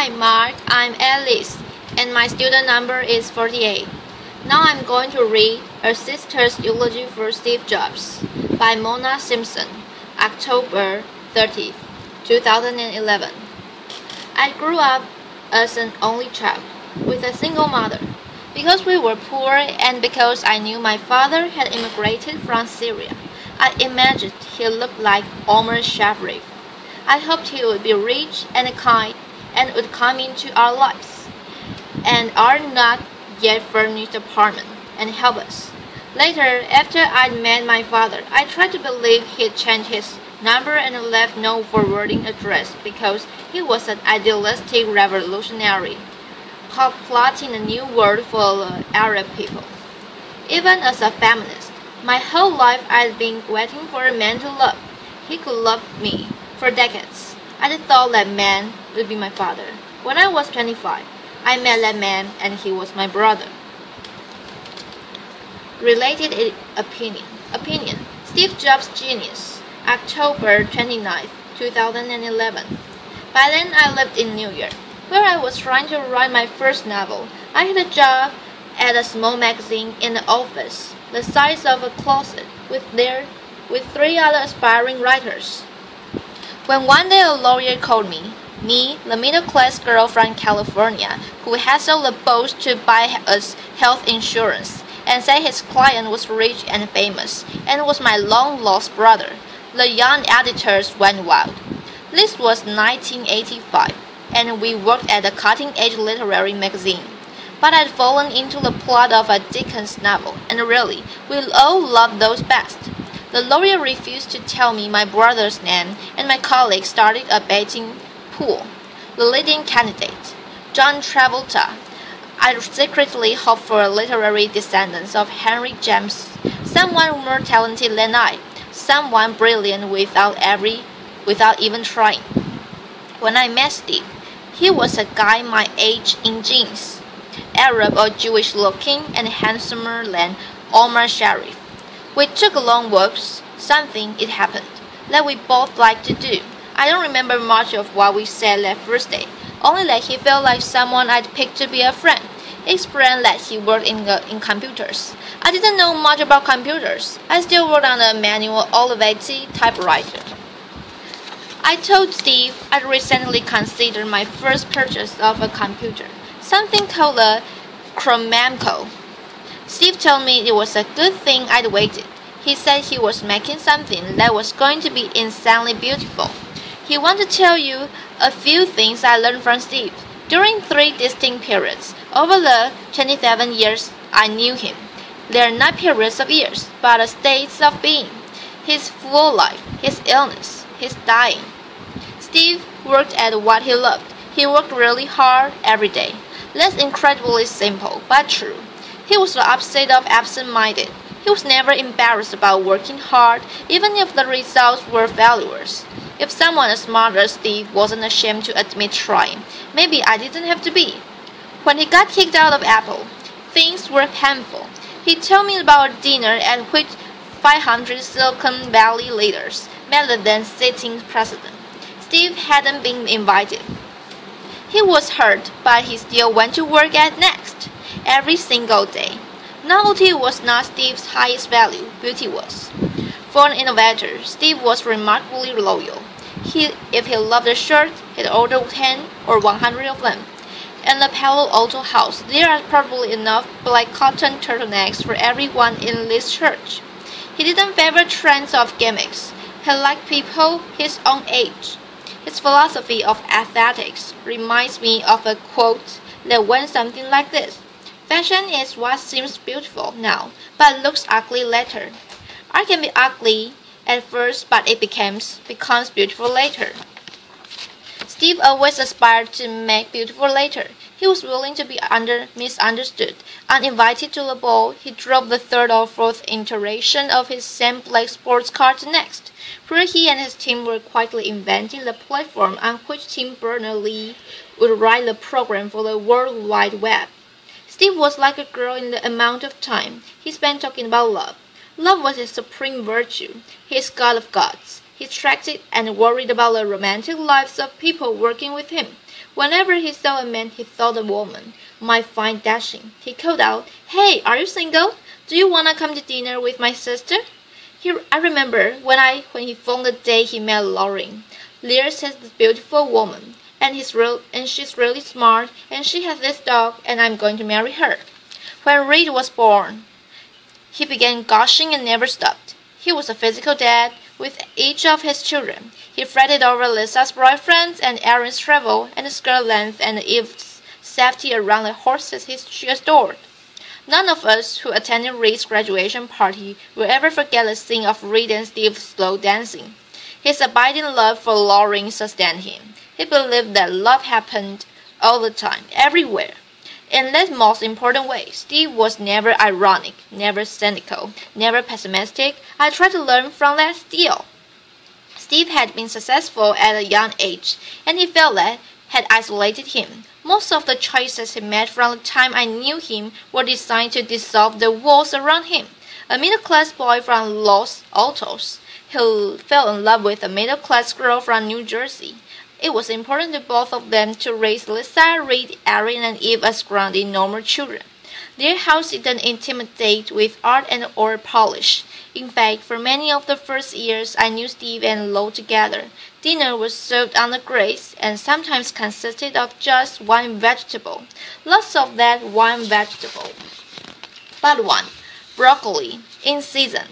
Hi Mark, I'm Alice, and my student number is 48. Now I'm going to read A Sister's Eulogy for Steve Jobs by Mona Simpson, October 30th, 2011. I grew up as an only child, with a single mother. Because we were poor and because I knew my father had immigrated from Syria, I imagined he looked like Omar Sharif. I hoped he would be rich and kind and would come into our lives and our not yet furnished apartment and help us. Later, after I'd met my father, I tried to believe he'd changed his number and left no forwarding address because he was an idealistic revolutionary plotting a new world for Arab people. Even as a feminist, my whole life I'd been waiting for a man to love. He could love me. For decades, I thought that man would be my father. When I was 25, I met that man and he was my brother. Related opinion. Steve Jobs' Genius, October 29, 2011. By then, I lived in New York, where I was trying to write my first novel. I had a job at a small magazine in the office, the size of a closet, with three other aspiring writers. When one day a lawyer called me, the middle-class girl from California who hassled the boss to buy us health insurance, and said his client was rich and famous, and was my long-lost brother, the young editors went wild. This was 1985, and we worked at a cutting-edge literary magazine. But I'd fallen into the plot of a Dickens novel, and really, we all loved those best. The lawyer refused to tell me my brother's name, and my colleagues started a betting pool. The leading candidate, John Travolta. I secretly hoped for a literary descendant of Henry James, someone more talented than I, someone brilliant without even trying. When I met Steve, he was a guy my age in jeans, Arab or Jewish looking and handsomer than Omar Sharif. We took long walks, it happened, that we both liked to do. I don't remember much of what we said that first day, only that he felt like someone I'd picked to be a friend. He explained that he worked in computers. I didn't know much about computers. I still worked on a manual Olivetti typewriter. I told Steve I'd recently considered my first purchase of a computer, something called a Chromamco. Steve told me it was a good thing I'd waited. He said he was making something that was going to be insanely beautiful. He wanted to tell you a few things I learned from Steve during 3 distinct periods over the 27 years I knew him. They are not periods of years, but states of being. His full life, his illness, his dying. Steve worked at what he loved. He worked really hard every day. That's incredibly simple, but true. He was the opposite of absent-minded. He was never embarrassed about working hard, even if the results were failures. If someone as smart as Steve wasn't ashamed to admit trying, maybe I didn't have to be. When he got kicked out of Apple, things were painful. He told me about a dinner at which 500 Silicon Valley leaders met the then sitting president. Steve hadn't been invited. He was hurt, but he still went to work at Next every single day. Novelty was not Steve's highest value, beauty was. For an innovator, Steve was remarkably loyal. If he loved a shirt, he'd order 10 or 100 of them. In the Palo Alto house, there are probably enough black cotton turtlenecks for everyone in this church. He didn't favor trends of gimmicks. He liked people his own age. His philosophy of aesthetics reminds me of a quote that went something like this. Fashion is what seems beautiful now, but looks ugly later. Art can be ugly at first, but it becomes beautiful later. Steve always aspired to make beautiful later. He was willing to be misunderstood. Uninvited to the ball, he drove the 3rd or 4th iteration of his same black sports car to Next, where he and his team were quietly inventing the platform on which Tim Berners-Lee would write the program for the World Wide Web. Steve was like a girl in the amount of time he spent talking about love. Love was his supreme virtue, his god of gods. He tracked it and worried about the romantic lives of people working with him. Whenever he saw a man he thought a woman might find dashing, he called out, "Hey, are you single? Do you want to come to dinner with my sister?" I remember when he phoned the day he met Lauren. There's this beautiful woman, and she's really smart, and she has this dog, and I'm going to marry her. When Reed was born, he began gushing and never stopped. He was a physical dad with each of his children. He fretted over Lisa's boyfriends and Aaron's travel and the skirt length and Eve's safety around the horses she adored. None of us who attended Reed's graduation party will ever forget the scene of Reed and Steve's slow dancing. His abiding love for Lauren sustained him. He believed that love happened all the time, everywhere. In that most important way, Steve was never ironic, never cynical, never pessimistic. I tried to learn from that still. Steve had been successful at a young age, and he felt that had isolated him. Most of the choices he made from the time I knew him were designed to dissolve the walls around him. A middle-class boy from Los Altos who fell in love with a middle-class girl from New Jersey. It was important to both of them to raise Lisa, Reed, Aaron, and Eve as grounded, normal children. Their house didn't intimidate with art and or polish. In fact, for many of the first years I knew Steve and Lo together, dinner was served on the grace and sometimes consisted of just one vegetable. Lots of that one vegetable. But one, broccoli, in season,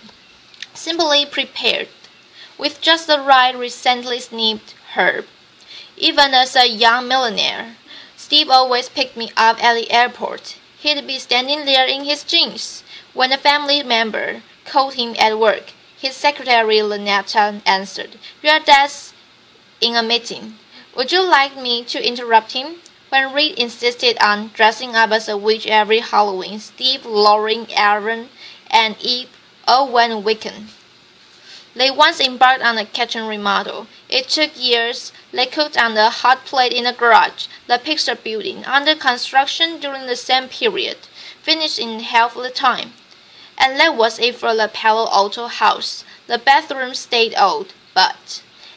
simply prepared, with just the right recently snipped herb. Even as a young millionaire, Steve always picked me up at the airport. He'd be standing there in his jeans when a family member called him at work. His secretary Lynetta answered, "Your dad's in a meeting. Would you like me to interrupt him?" When Reed insisted on dressing up as a witch every Halloween, Steve, Lauren, Aaron, and Eve all went Wiccan. They once embarked on a kitchen remodel. It took years. They cooked on the hot plate in the garage, the picture building, under construction during the same period, finished in half the time. And that was it for the Palo Alto house. The bathroom stayed old,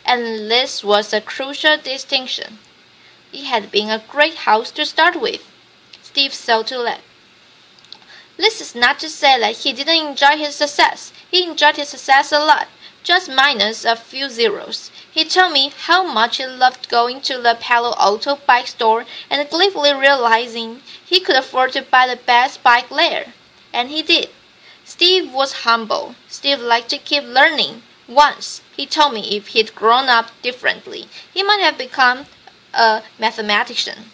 and this was a crucial distinction, it had been a great house to start with. Steve saw to that. This is not to say that he didn't enjoy his success. He enjoyed his success a lot, just minus a few zeros. He told me how much he loved going to the Palo Alto bike store and gleefully realizing he could afford to buy the best bike there. And he did. Steve was humble. Steve liked to keep learning. Once, he told me if he'd grown up differently, he might have become a mathematician.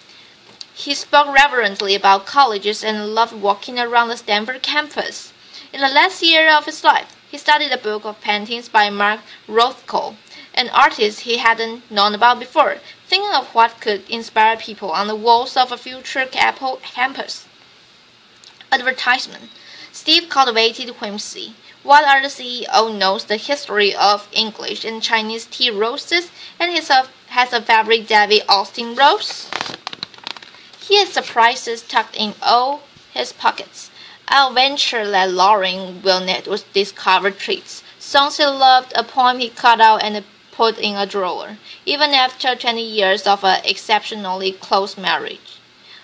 He spoke reverently about colleges and loved walking around the Stanford campus. In the last year of his life, he studied a book of paintings by Mark Rothko, an artist he hadn't known about before, thinking of what could inspire people on the walls of a future Apple campus. Advertisement. Steve cultivated whimsy. While our CEO knows the history of English and Chinese tea roses and has a favorite David Austin rose, he has surprises tucked in all his pockets. I'll venture that Lauren will net discover treats, songs he loved, a poem he cut out and put in a drawer, even after 20 years of an exceptionally close marriage.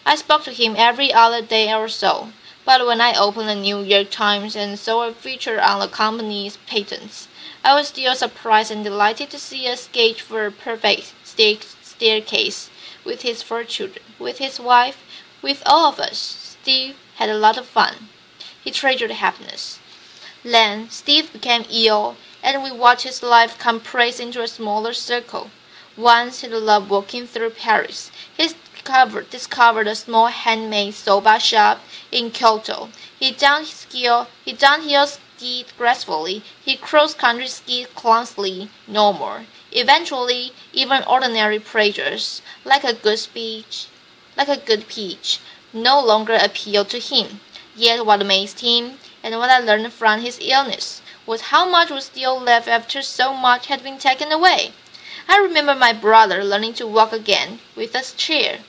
I spoke to him every other day or so, but when I opened the New York Times and saw a feature on the company's patents, I was still surprised and delighted to see a sketch for a perfect staircase with his 4 children, with his wife, with all of us. Steve had a lot of fun. He treasured happiness. Then Steve became ill, and we watched his life compress into a smaller circle. Once he loved walking through Paris. He discovered a small handmade soba shop in Kyoto. He downhill skied gracefully. He cross-country skied clumsily no more. Eventually, even ordinary pleasures, like a good peach, no longer appealed to him. Yet what amazed him, and what I learned from his illness, was how much was still left after so much had been taken away. I remember my brother learning to walk again with a chair.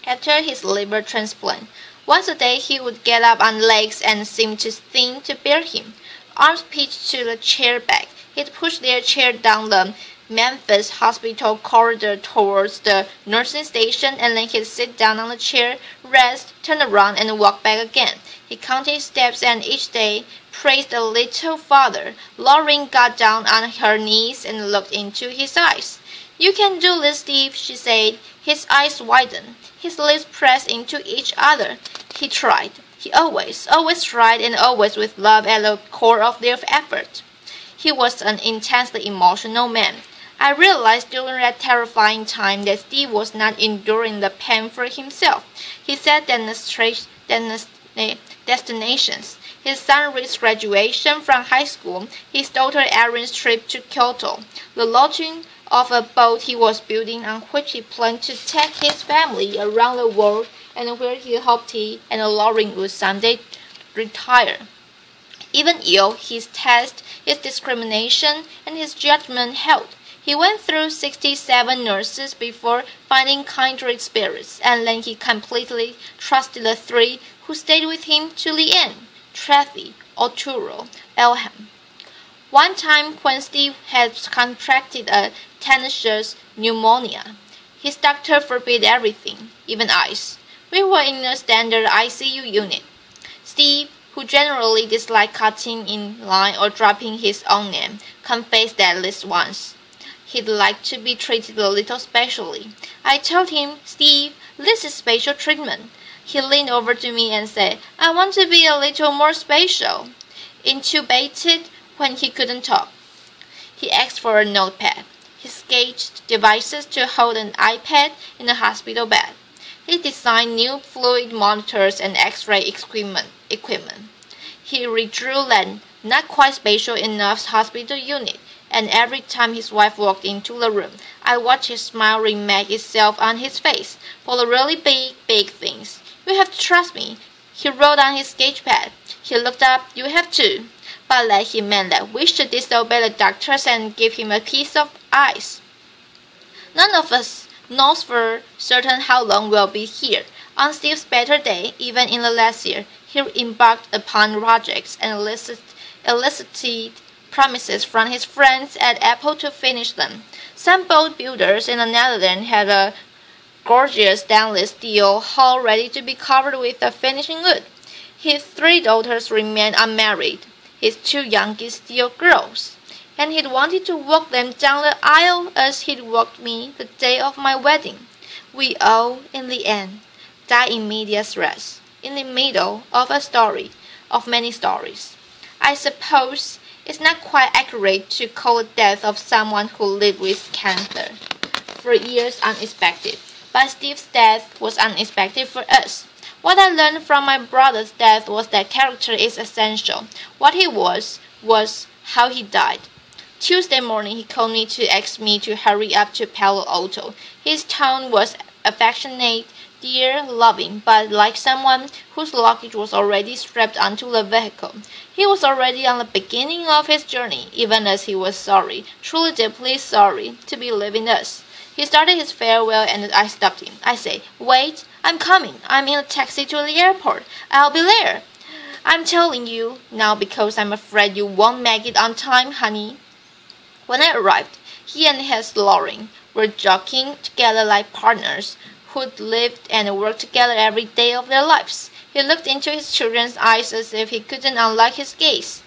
After his liver transplant, once a day he would get up on legs and seem too thin to bear him. Arms pitched to the chair back, he'd push their chair down the Memphis hospital corridor towards the nursing station, and then he'd sit down on a chair, rest, turn around, and walk back again. He counted his steps and each day praised the little father. Lauren got down on her knees and looked into his eyes. "You can do this, Steve," she said. His eyes widened. His lips pressed into each other. He tried. He always tried, and always with love at the core of their effort. He was an intensely emotional man. I realized during that terrifying time that Steve was not enduring the pain for himself. He set destinations. His son reached graduation from high school, his daughter Erin's trip to Kyoto, the launching of a boat he was building on which he planned to take his family around the world, and where he hoped he and Lauren would someday retire. Even ill, his test, his discrimination, and his judgment held. He went through 67 nurses before finding kindred spirits, and then he completely trusted the three who stayed with him to the end: Tracy, Arturo, Elham. One time when Steve had contracted a tenacious pneumonia, his doctor forbid everything, even ice. We were in a standard ICU unit. Steve, who generally disliked cutting in line or dropping his own name, confessed at least once. He'd like to be treated a little specially. I told him, "Steve, this is special treatment." He leaned over to me and said, "I want to be a little more special." Intubated when he couldn't talk. He asked for a notepad. He sketched devices to hold an iPad in the hospital bed. He designed new fluid monitors and X-ray equipment. He redrew that not quite special enough hospital unit, and every time his wife walked into the room, I watched his smile remake itself on his face. For the really big things, "You have to trust me." He wrote on his sketchpad. He looked up, "You have to." But that he meant that we should disobey the doctors and give him a piece of ice. None of us knows for certain how long we'll be here. On Steve's better day, even in the last year, he embarked upon projects and elicited promises from his friends at Apple to finish them. Some boat builders in the Netherlands had a gorgeous stainless steel hull ready to be covered with the finishing wood. His 3 daughters remained unmarried, his 2 youngest still girls, and he'd wanted to walk them down the aisle as he'd walked me the day of my wedding. We all, in the end, died in medias res, in the middle of a story, of many stories. I suppose it's not quite accurate to call the death of someone who lived with cancer for years unexpected, but Steve's death was unexpected for us. What I learned from my brother's death was that character is essential. What he was how he died. Tuesday morning he called me to ask me to hurry up to Palo Alto. His tone was affectionate, dear, loving, but like someone whose luggage was already strapped onto the vehicle. He was already on the beginning of his journey, even as he was sorry, truly deeply sorry, to be leaving us. He started his farewell and I stopped him. I said, "Wait, I'm coming. I'm in a taxi to the airport. I'll be there. I'm telling you now because I'm afraid you won't make it on time, honey." When I arrived, he and his Lauren were jogging together like partners who'd lived and worked together every day of their lives. He looked into his children's eyes as if he couldn't unlock his gaze.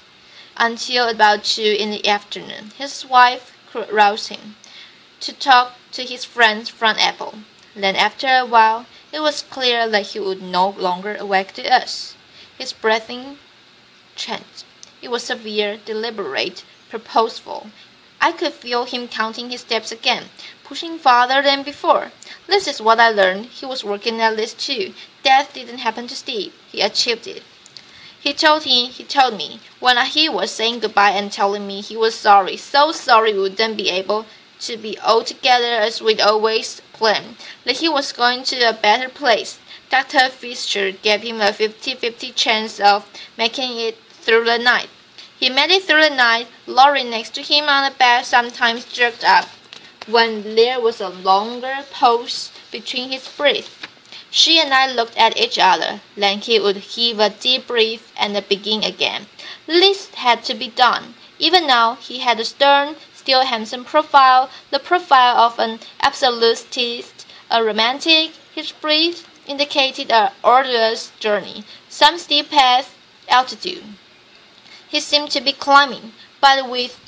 Until about 2 in the afternoon, his wife roused him to talk to his friends from Apple. Then after a while, it was clear that he would no longer awake to us. His breathing changed. It was severe, deliberate, purposeful. I could feel him counting his steps again, pushing farther than before. This is what I learned. He was working at this too. Death didn't happen to Steve. He achieved it. He told me when he was saying goodbye and telling me he was sorry, so sorry we wouldn't be able to be all together as we'd always planned, that he was going to a better place. Dr. Fisher gave him a 50-50 chance of making it through the night. He made it through the night. Lauren next to him on the bed sometimes jerked up when there was a longer pause between his breaths. She and I looked at each other. Then he would heave a deep breath and begin again. This had to be done. Even now, he had a stern, still handsome profile, the profile of an absolutist, a romantic. His breath indicated an arduous journey, some steep path, altitude. He seemed to be climbing, but with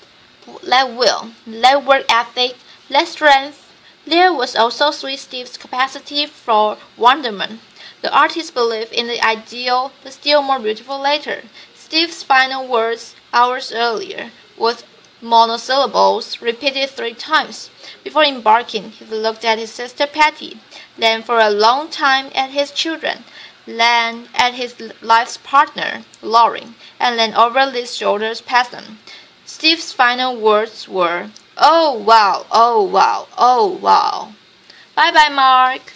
less will, less work ethic, less strength. There was also sweet Steve's capacity for wonderment. The artist believed in the ideal, the still more beautiful later. Steve's final words, hours earlier, with monosyllables repeated 3 times. Before embarking, he looked at his sister Patty, then for a long time at his children, then at his life's partner, Lauren, and then over Liz's shoulders past them. Steve's final words were, "Oh wow, oh wow, oh wow." Bye-bye, Mark.